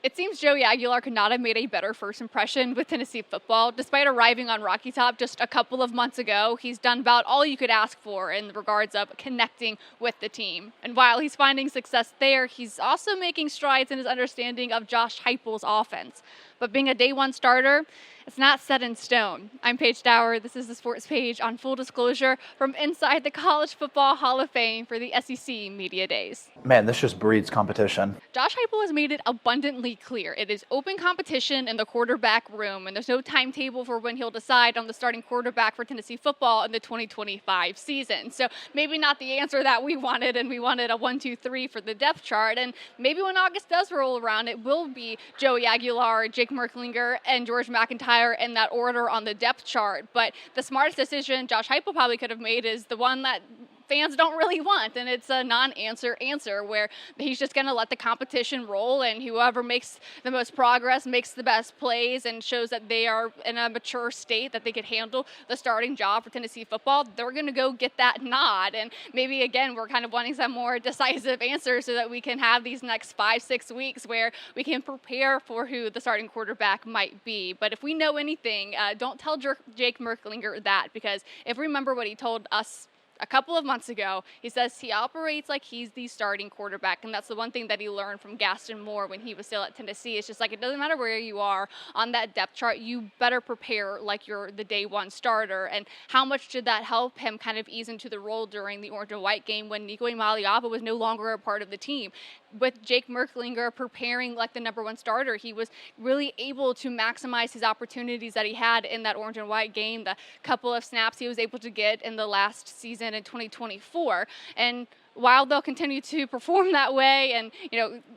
It seems Joey Aguilar could not have made a better first impression with Tennessee football. Despite arriving on Rocky Top just a couple of months ago, he's done about all you could ask for in regards of connecting with the team. And while he's finding success there, he's also making strides in his understanding of Josh Heupel's offense. But being a day one starter, it's not set in stone. I'm Paige Dower. This is the Sports Page on Full Disclosure from inside the College Football Hall of Fame for the SEC Media Days. Man, this just breeds competition. Josh Heupel has made it abundantly clear. It is open competition in the quarterback room, and there's no timetable for when he'll decide on the starting quarterback for Tennessee football in the 2025 season. So maybe not the answer that we wanted, and we wanted a 1, 2, 3 for the depth chart. And maybe when August does roll around, it will be Joey Aguilar, Jake Merklinger, and George McIntyre in that order on the depth chart. But the smartest decision Josh Heupel probably could have made is the one that fans don't really want, and it's a non-answer answer where he's just going to let the competition roll, and whoever makes the most progress makes the best plays and shows that they are in a mature state that they could handle the starting job for Tennessee football, they're going to go get that nod. And maybe again we're kind of wanting some more decisive answers so that we can have these next 5-6 weeks where we can prepare for who the starting quarterback might be. But if we know anything, don't tell Jake Merklinger that, because if we remember what he told us a couple of months ago, he says he operates like he's the starting quarterback, and that's the one thing that he learned from Gaston Moore when he was still at Tennessee. It's just like, it doesn't matter where you are on that depth chart, you better prepare like you're the day one starter. And how much did that help him kind of ease into the role during the orange and white game when Nico Imaliava was no longer a part of the team? With Jake Merklinger preparing like the number one starter, he was really able to maximize his opportunities that he had in that orange and white game, the couple of snaps he was able to get in the last season in 2024. And while they'll continue to perform that way and,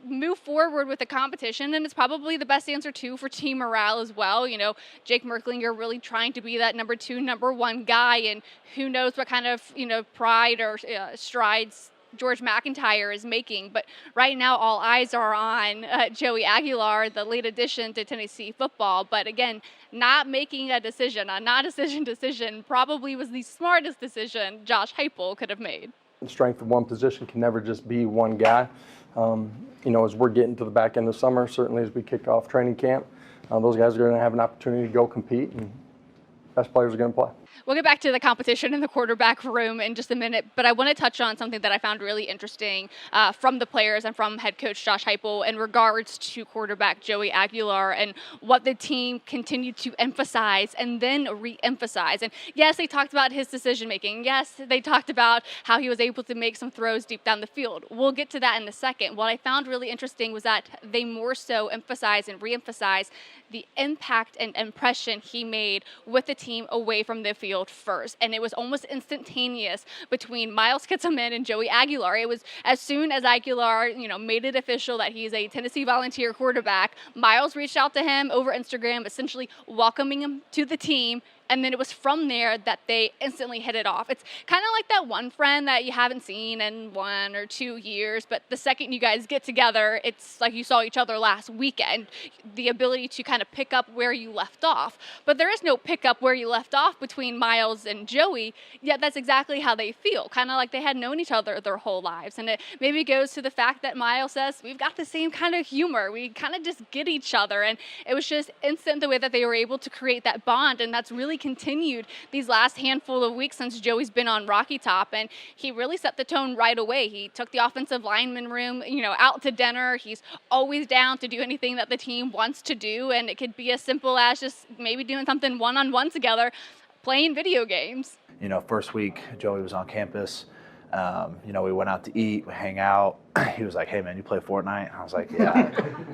move forward with the competition, and it's probably the best answer too for team morale as well. Jake Merklinger really trying to be that number 2, number 1 guy, and who knows what kind of, pride or strides George McIntyre is making. But right now all eyes are on Joey Aguilar, the late addition to Tennessee football. But again, not making a decision, a non-decision probably was the smartest decision Josh Heupel could have made. Strength of one position can never just be one guy. As we're getting to the back end of summer, certainly as we kick off training camp, those guys are going to have an opportunity to go compete, and best players are going to play. We'll get back to the competition in the quarterback room in just a minute, but I want to touch on something that I found really interesting from the players and from head coach Josh Heupel in regards to quarterback Joey Aguilar and what the team continued to emphasize and then re-emphasize. And yes, they talked about his decision-making. Yes, they talked about how he was able to make some throws deep down the field. We'll get to that in a second. What I found really interesting was that they more so emphasize and re-emphasize the impact and impression he made with the team away from the field first. And it was almost instantaneous between Miles Kitselman and Joey Aguilar. It was as soon as Aguilar, made it official that he's a Tennessee Volunteer quarterback, Miles reached out to him over Instagram, essentially welcoming him to the team. And then it was from there that they instantly hit it off. It's kind of like that one friend that you haven't seen in 1 or 2 years, but the second you guys get together, it's like you saw each other last weekend. The ability to kind of pick up where you left off. But there is no pick up where you left off between Miles and Joey, yet that's exactly how they feel. Kind of like they had known each other their whole lives. And it maybe goes to the fact that Miles says, we've got the same kind of humor. We kind of just get each other. And it was just instant the way that they were able to create that bond, and that's really continued these last handful of weeks since Joey's been on Rocky Top, and he really set the tone right away. He took the offensive lineman room, out to dinner. He's always down to do anything that the team wants to do, and it could be as simple as just maybe doing something one-on-one together, playing video games. First week Joey was on campus. We went out to eat, we hang out. He was like, "Hey man, you play Fortnite?" I was like, "Yeah."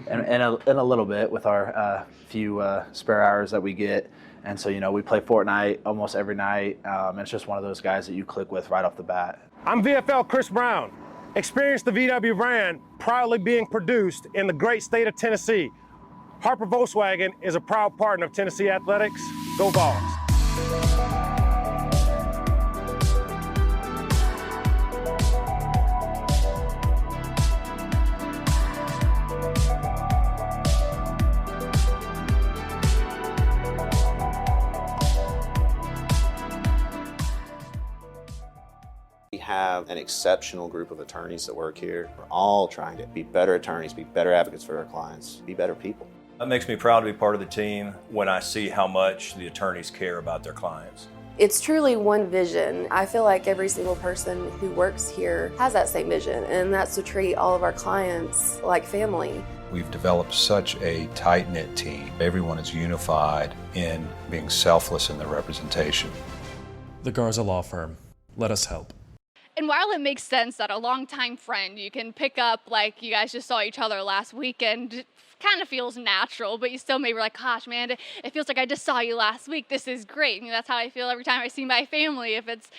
and a little bit with our few spare hours that we get. And so, we play Fortnite almost every night. And it's just one of those guys that you click with right off the bat. I'm VFL Chris Brown. Experience the VW brand proudly being produced in the great state of Tennessee. Harper Volkswagen is a proud partner of Tennessee Athletics. Go Vols. have an exceptional group of attorneys that work here. We're all trying to be better attorneys, be better advocates for our clients, be better people. It makes me proud to be part of the team when I see how much the attorneys care about their clients. It's truly one vision. I feel like every single person who works here has that same vision, and that's to treat all of our clients like family. We've developed such a tight-knit team. Everyone is unified in being selfless in their representation. The Garza Law Firm. Let us help. And while it makes sense that a longtime friend you can pick up, like you guys just saw each other last weekend, kind of feels natural, but you still may be like, gosh, man, it feels like I just saw you last week. This is great. You know, that's how I feel every time I see my family. If it's,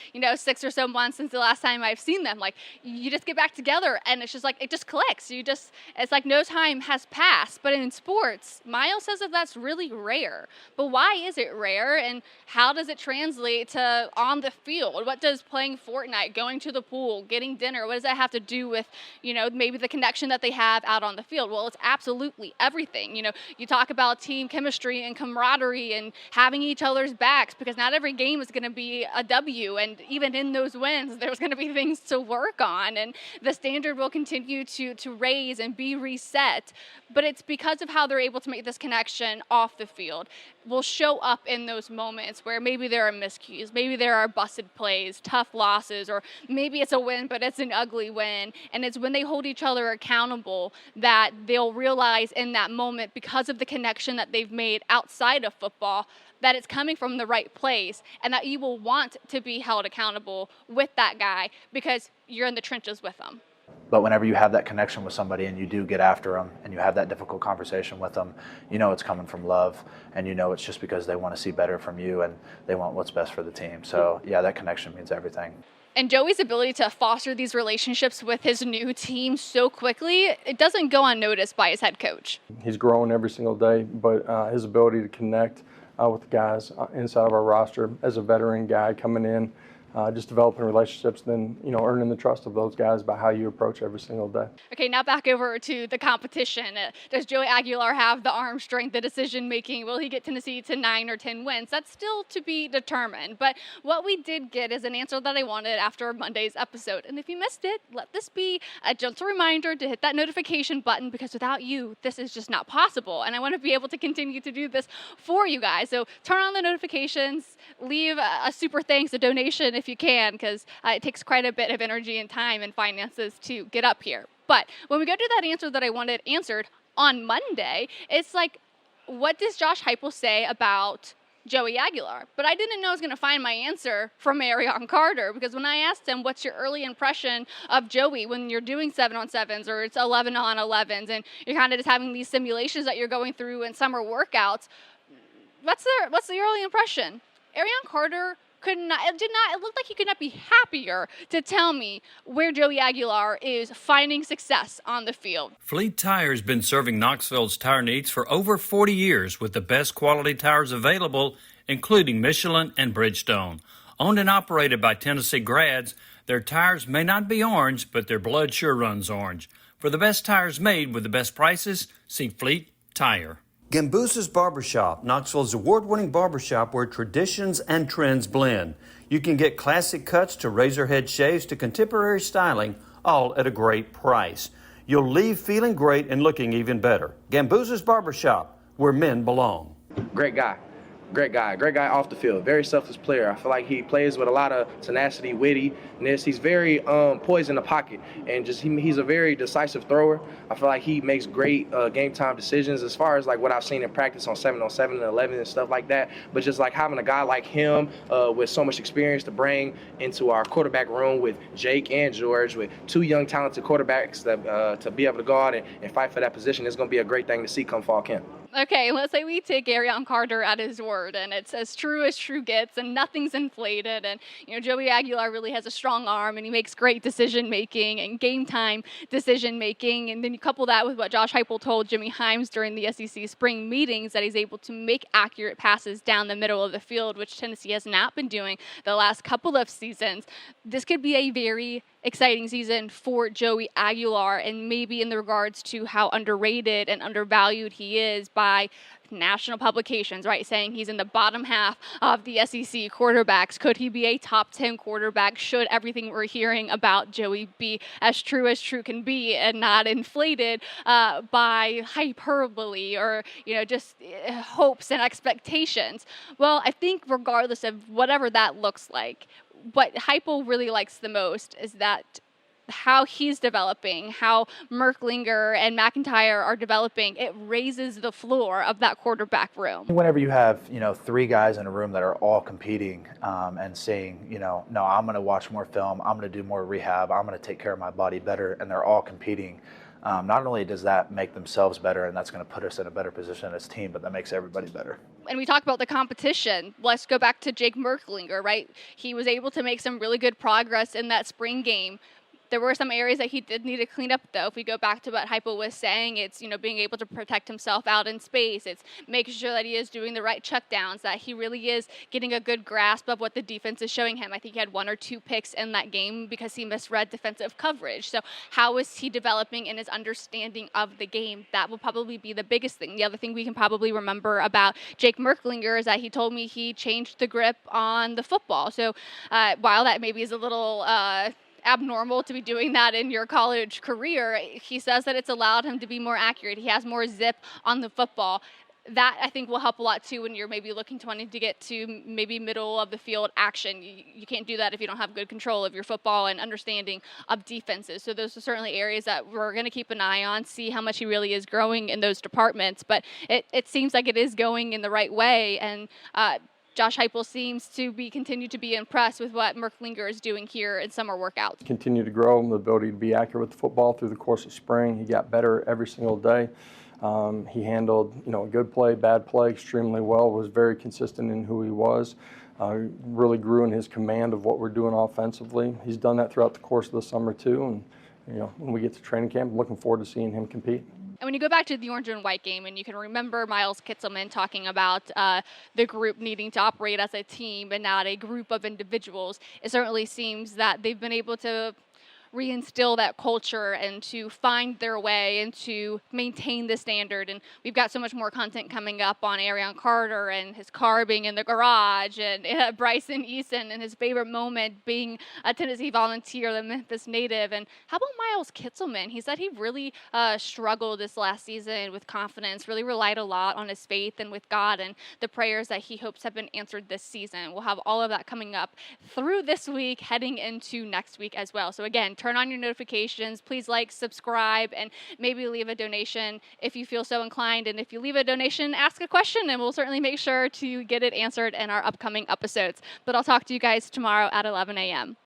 6 or so months since the last time I've seen them, like you just get back together and it's just like, it just clicks. It's like no time has passed. But in sports, Miles says that that's really rare. But why is it rare, and how does it translate to on the field? What does playing Fortnite, going to the pool, getting dinner, what does that have to do with, maybe the connection that they have out on the field? Well, it's absolutely everything. You talk about team chemistry and camaraderie and having each other's backs, because not every game is going to be a W, and even in those wins there's going to be things to work on, and the standard will continue to raise and be reset. But it's because of how they're able to make this connection off the field. Will show up in those moments where maybe there are miscues, maybe there are busted plays, tough losses, or maybe it's a win but it's an ugly win, and it's when they hold each other accountable that they'll realize in that moment, because of the connection that they've made outside of football, that it's coming from the right place, and that you will want to be held accountable with that guy because you're in the trenches with them. But whenever you have that connection with somebody and you do get after them and you have that difficult conversation with them, it's coming from love, and it's just because they want to see better from you and they want what's best for the team. So yeah, that connection means everything. And Joey's ability to foster these relationships with his new team so quickly, it doesn't go unnoticed by his head coach. He's growing every single day, but his ability to connect with the guys inside of our roster as a veteran guy coming in, just developing relationships, then earning the trust of those guys by how you approach every single day. Okay, now back over to the competition. Does Joey Aguilar have the arm strength, the decision making? Will he get Tennessee to 9 or 10 wins? That's still to be determined. But what we did get is an answer that I wanted after Monday's episode. And if you missed it, let this be a gentle reminder to hit that notification button, because without you, this is just not possible. And I want to be able to continue to do this for you guys. So turn on the notifications, leave a super thanks, a donation if you can, because it takes quite a bit of energy and time and finances to get up here. But when we go to that answer that I wanted answered on Monday, it's like, what does Josh Heupel say about Joey Aguilar? But I didn't know I was going to find my answer from Arion Carter, because when I asked him, what's your early impression of Joey when you're doing 7-on-7s or it's 11-on-11s and you're kind of just having these simulations that you're going through in summer workouts, what's the early impression? Arion Carter it looked like he could not be happier to tell me where Joey Aguilar is finding success on the field. Fleet Tire has been serving Knoxville's tire needs for over 40 years with the best quality tires available, including Michelin and Bridgestone. Owned and operated by Tennessee grads, their tires may not be orange, but their blood sure runs orange. For the best tires made with the best prices, see Fleet Tire. Gambusa's Barbershop, Knoxville's award-winning barbershop where traditions and trends blend. You can get classic cuts to razor-head shaves to contemporary styling, all at a great price. You'll leave feeling great and looking even better. Gambusa's Barbershop, where men belong. Great guy off the field. Very selfless player. I feel like he plays with a lot of tenacity, wittiness. He's very poised in the pocket, and he's a very decisive thrower. I feel like he makes great game time decisions as far as like what I've seen in practice on 7-on-7 and 11 and stuff like that. But just like having a guy like him with so much experience to bring into our quarterback room with Jake and George, with two young talented quarterbacks that to be able to go out and fight for that position is going to be a great thing to see come fall camp. Okay, let's say we take Arion Carter at his word, and it's as true gets, and nothing's inflated. And Joey Aguilar really has a strong arm, and he makes great decision making and game time decision making. And then you couple that with what Josh Heupel told Jimmy Himes during the SEC spring meetings, that he's able to make accurate passes down the middle of the field, which Tennessee has not been doing the last couple of seasons. This could be a very exciting season for Joey Aguilar, and maybe in the regards to how underrated and undervalued he is by national publications, right? Saying he's in the bottom half of the SEC quarterbacks. Could he be a top 10 quarterback? Should everything we're hearing about Joey be as true can be and not inflated by hyperbole or, just hopes and expectations? Well, I think regardless of whatever that looks like, what Heupel really likes the most is that how he's developing, how Merklinger and McIntyre are developing, it raises the floor of that quarterback room. Whenever you have, 3 guys in a room that are all competing and saying, no, I'm going to watch more film, I'm going to do more rehab, I'm going to take care of my body better, and they're all competing, not only does that make themselves better, and that's going to put us in a better position as a team, but that makes everybody better. And we talk about the competition. Let's go back to Jake Merklinger, right? He was able to make some really good progress in that spring game. There were some areas that he did need to clean up, though. If we go back to what Heupel was saying, it's, being able to protect himself out in space. It's making sure that he is doing the right checkdowns, that he really is getting a good grasp of what the defense is showing him. I think he had 1 or 2 picks in that game because he misread defensive coverage. So how is he developing in his understanding of the game? That will probably be the biggest thing. The other thing we can probably remember about Jake Merklinger is that he told me he changed the grip on the football. So while that maybe is a little abnormal to be doing that in your college career, he says that it's allowed him to be more accurate. He has more zip on the football. That, I think, will help a lot, too, when you're maybe wanting to get to maybe middle of the field action. You can't do that if you don't have good control of your football and understanding of defenses. So those are certainly areas that we're going to keep an eye on, see how much he really is growing in those departments. But it seems like it is going in the right way, and Josh Heupel seems to continue to be impressed with what Merklinger is doing here in summer workouts. Continue to grow, the ability to be accurate with the football through the course of spring. He got better every single day. He handled, a good play, bad play extremely well, was very consistent in who he was. Really grew in his command of what we're doing offensively. He's done that throughout the course of the summer too, and when we get to training camp, I'm looking forward to seeing him compete. And when you go back to the orange and white game, and you can remember Miles Kitselman talking about the group needing to operate as a team and not a group of individuals, it certainly seems that they've been able to reinstill that culture and to find their way and to maintain the standard. And we've got so much more content coming up on Arion Carter and his car being in the garage, and Bryson Eason and his favorite moment being a Tennessee Volunteer, the Memphis native. And how about Miles Kitselman? He said he really struggled this last season with confidence, really relied a lot on his faith and with God and the prayers that he hopes have been answered this season. We'll have all of that coming up through this week, heading into next week as well. So again, turn on your notifications. Please like, subscribe, and maybe leave a donation if you feel so inclined. And if you leave a donation, ask a question, and we'll certainly make sure to get it answered in our upcoming episodes. But I'll talk to you guys tomorrow at 11 a.m.